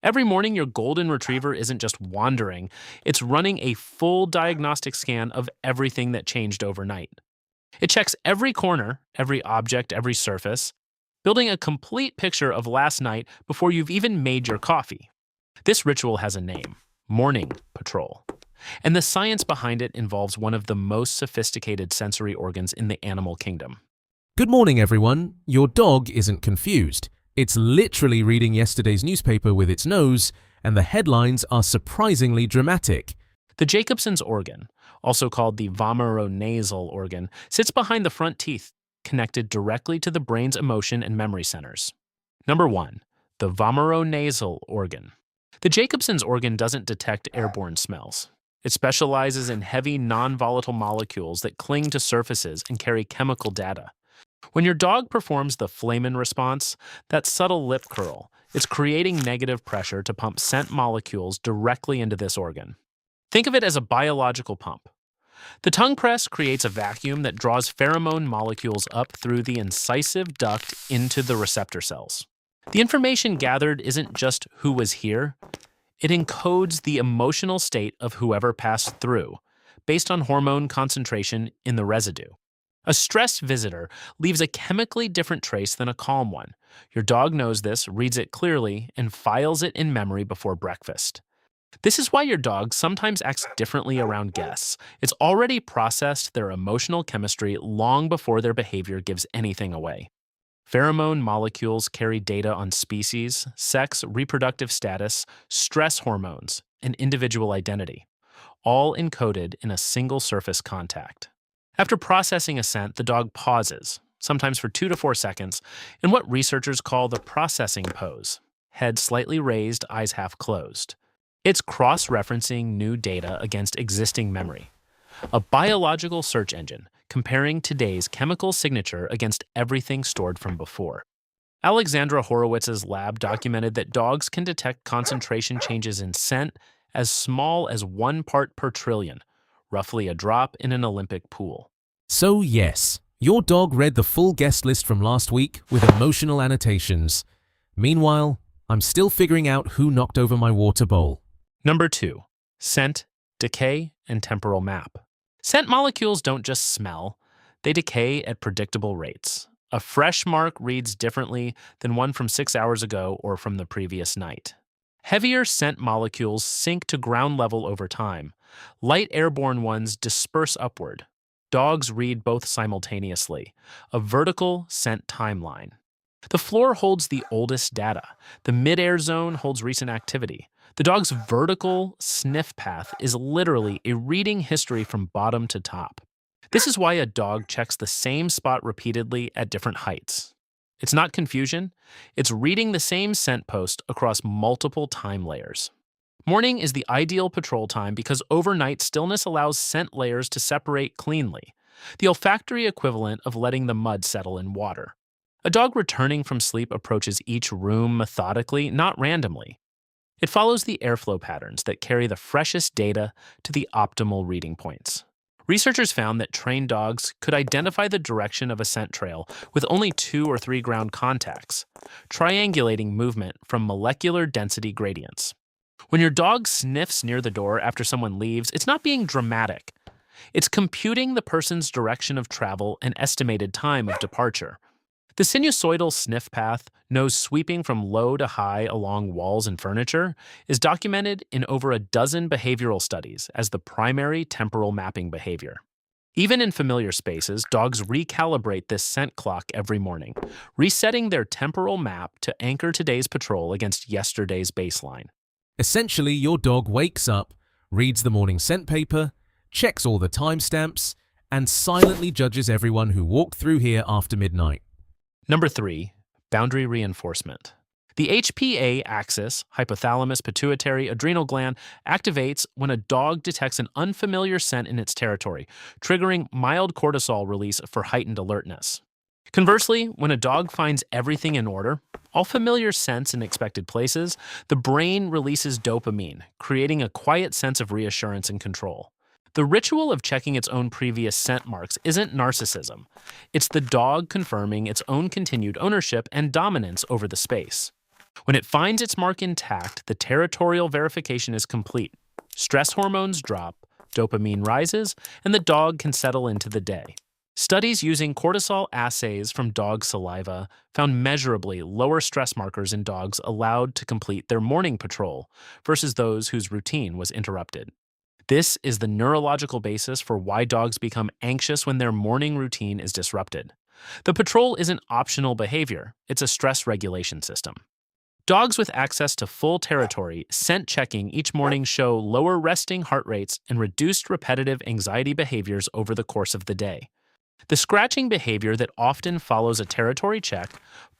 Every morning, your golden retriever isn't just wandering, it's running a full diagnostic scan of everything that changed overnight. It checks every corner, every object, every surface, building a complete picture of last night before you've even made your coffee. This ritual has a name: morning patrol. And the science behind it involves one of the most sophisticated sensory organs in the animal kingdom. Good morning, everyone. Your dog isn't confused. It's literally reading yesterday's newspaper with its nose, and the headlines are surprisingly dramatic. The Jacobson's organ, also called the vomeronasal organ, sits behind the front teeth, connected directly to the brain's emotion and memory centers. Number 1. The vomeronasal organ. The Jacobson's organ doesn't detect airborne smells. It specializes in heavy, non-volatile molecules that cling to surfaces and carry chemical data. When your dog performs the flamen response, that subtle lip curl, it's creating negative pressure to pump scent molecules directly into this organ. Think of it as a biological pump. The tongue press creates a vacuum that draws pheromone molecules up through the incisive duct into the receptor cells. The information gathered isn't just who was here, it encodes the emotional state of whoever passed through, based on hormone concentration in the residue. A stressed visitor leaves a chemically different trace than a calm one. Your dog knows this, reads it clearly, and files it in memory before breakfast. This is why your dog sometimes acts differently around guests. It's already processed their emotional chemistry long before their behavior gives anything away. Pheromone molecules carry data on species, sex, reproductive status, stress hormones, and individual identity, all encoded in a single surface contact. After processing a scent, the dog pauses, sometimes for 2 to 4 seconds, in what researchers call the processing pose, head slightly raised, eyes half closed. It's cross-referencing new data against existing memory, a biological search engine comparing today's chemical signature against everything stored from before. Alexandra Horowitz's lab documented that dogs can detect concentration changes in scent as small as 1 part per trillion, roughly a drop in an Olympic pool. So yes, your dog read the full guest list from last week with emotional annotations. Meanwhile, I'm still figuring out who knocked over my water bowl. Number 2. Scent, decay, and temporal map. Scent molecules don't just smell, they decay at predictable rates. A fresh mark reads differently than one from 6 hours ago or from the previous night. Heavier scent molecules sink to ground level over time. Light airborne ones disperse upward. Dogs read both simultaneously, a vertical scent timeline. The floor holds the oldest data. The mid-air zone holds recent activity. The dog's vertical sniff path is literally a reading history from bottom to top. This is why a dog checks the same spot repeatedly at different heights. It's not confusion, it's reading the same scent post across multiple time layers. Morning is the ideal patrol time because overnight stillness allows scent layers to separate cleanly, the olfactory equivalent of letting the mud settle in water. A dog returning from sleep approaches each room methodically, not randomly. It follows the airflow patterns that carry the freshest data to the optimal reading points. Researchers found that trained dogs could identify the direction of a scent trail with only 2 or 3 ground contacts, triangulating movement from molecular density gradients. When your dog sniffs near the door after someone leaves, it's not being dramatic. It's computing the person's direction of travel and estimated time of departure. The sinusoidal sniff path, nose sweeping from low to high along walls and furniture, is documented in over a dozen behavioral studies as the primary temporal mapping behavior. Even in familiar spaces, dogs recalibrate this scent clock every morning, resetting their temporal map to anchor today's patrol against yesterday's baseline. Essentially, your dog wakes up, reads the morning scent paper, checks all the timestamps, and silently judges everyone who walked through here after midnight. Number 3. Boundary reinforcement. The HPA axis, hypothalamus pituitary adrenal gland, activates when a dog detects an unfamiliar scent in its territory, triggering mild cortisol release for heightened alertness. Conversely, when a dog finds everything in order, all familiar scents in expected places, the brain releases dopamine, creating a quiet sense of reassurance and control. The ritual of checking its own previous scent marks isn't narcissism. It's the dog confirming its own continued ownership and dominance over the space. When it finds its mark intact, the territorial verification is complete. Stress hormones drop, dopamine rises, and the dog can settle into the day. Studies using cortisol assays from dog saliva found measurably lower stress markers in dogs allowed to complete their morning patrol versus those whose routine was interrupted. This is the neurological basis for why dogs become anxious when their morning routine is disrupted. The patrol isn't optional behavior, it's a stress regulation system. Dogs with access to full territory scent checking each morning show lower resting heart rates and reduced repetitive anxiety behaviors over the course of the day. The scratching behavior that often follows a territory check,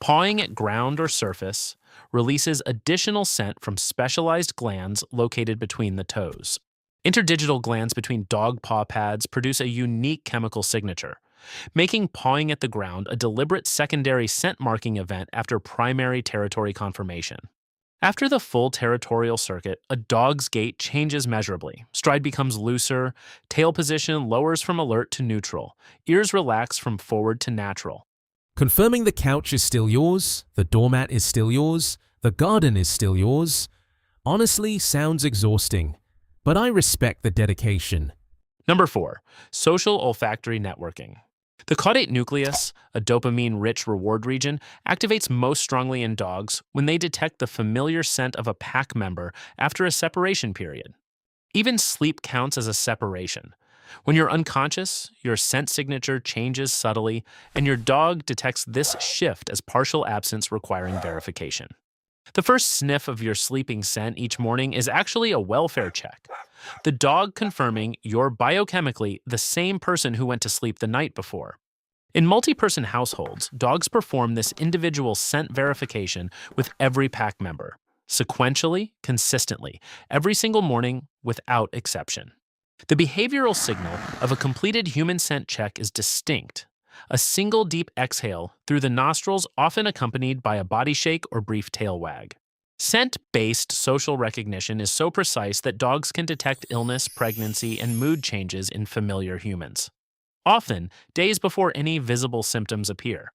pawing at ground or surface, releases additional scent from specialized glands located between the toes. Interdigital glands between dog paw pads produce a unique chemical signature, making pawing at the ground a deliberate secondary scent marking event after primary territory confirmation. After the full territorial circuit, a dog's gait changes measurably. Stride becomes looser, tail position lowers from alert to neutral, ears relax from forward to natural. Confirming the couch is still yours, the doormat is still yours, the garden is still yours. Honestly, sounds exhausting, but I respect the dedication. Number 4. Social olfactory networking. The caudate nucleus, a dopamine-rich reward region, activates most strongly in dogs when they detect the familiar scent of a pack member after a separation period. Even sleep counts as a separation. When you're unconscious, your scent signature changes subtly, and your dog detects this shift as partial absence requiring verification. The first sniff of your sleeping scent each morning is actually a welfare check. The dog confirming you're biochemically the same person who went to sleep the night before. In multi-person households, dogs perform this individual scent verification with every pack member, sequentially, consistently, every single morning, without exception. The behavioral signal of a completed human scent check is distinct. A single deep exhale through the nostrils, often accompanied by a body shake or brief tail wag. Scent-based social recognition is so precise that dogs can detect illness, pregnancy, and mood changes in familiar humans, often days before any visible symptoms appear.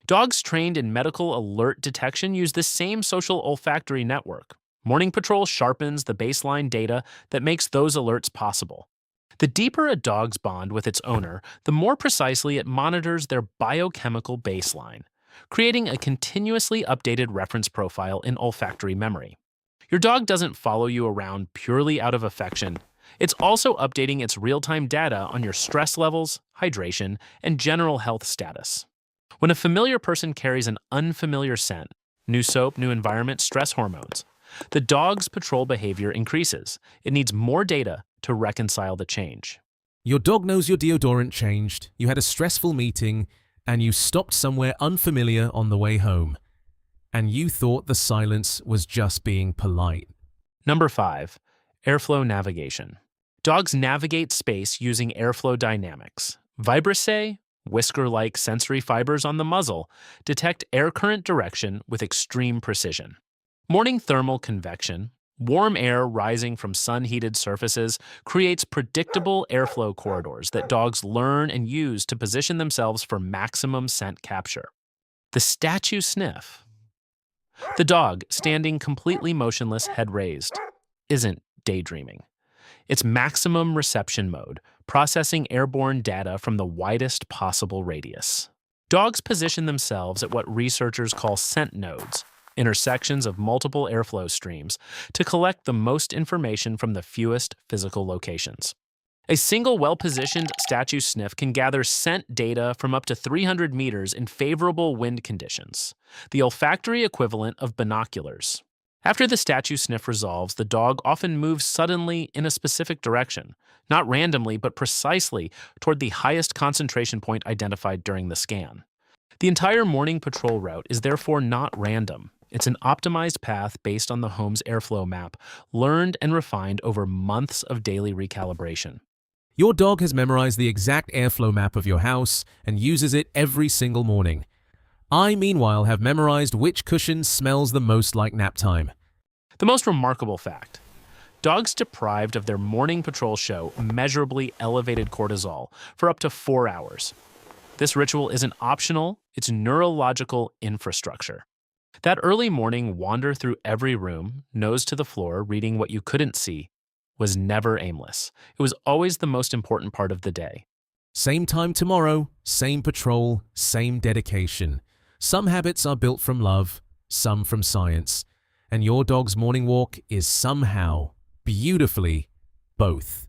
Dogs trained in medical alert detection use this same social olfactory network. Morning Patrol sharpens the baseline data that makes those alerts possible. The deeper a dog's bond with its owner, the more precisely it monitors their biochemical baseline, creating a continuously updated reference profile in olfactory memory. Your dog doesn't follow you around purely out of affection. It's also updating its real-time data on your stress levels, hydration, and general health status. When a familiar person carries an unfamiliar scent, new soap, new environment, stress hormones, the dog's patrol behavior increases. It needs more data to reconcile the change. Your dog knows your deodorant changed, you had a stressful meeting, and you stopped somewhere unfamiliar on the way home. And you thought the silence was just being polite. Number 5. Airflow navigation. Dogs navigate space using airflow dynamics. Vibrissae, whisker-like sensory fibers on the muzzle, detect air current direction with extreme precision. Morning thermal convection, warm air rising from sun-heated surfaces, creates predictable airflow corridors that dogs learn and use to position themselves for maximum scent capture. The statue sniff. The dog, standing completely motionless, head raised, isn't daydreaming. It's maximum reception mode, processing airborne data from the widest possible radius. Dogs position themselves at what researchers call scent nodes, intersections of multiple airflow streams, to collect the most information from the fewest physical locations. A single well-positioned statue sniff can gather scent data from up to 300 meters in favorable wind conditions, the olfactory equivalent of binoculars. After the statue sniff resolves, the dog often moves suddenly in a specific direction, not randomly but precisely toward the highest concentration point identified during the scan. The entire morning patrol route is therefore not random. It's an optimized path based on the home's airflow map, learned and refined over months of daily recalibration. Your dog has memorized the exact airflow map of your house and uses it every single morning. I, meanwhile, have memorized which cushion smells the most like nap time. The most remarkable fact: dogs deprived of their morning patrol show measurably elevated cortisol for up to 4 hours. This ritual isn't optional, it's neurological infrastructure. That early morning wander through every room, nose to the floor, reading what you couldn't see, was never aimless. It was always the most important part of the day. Same time tomorrow, same patrol, same dedication. Some habits are built from love, some from science. And your dog's morning walk is somehow, beautifully, both.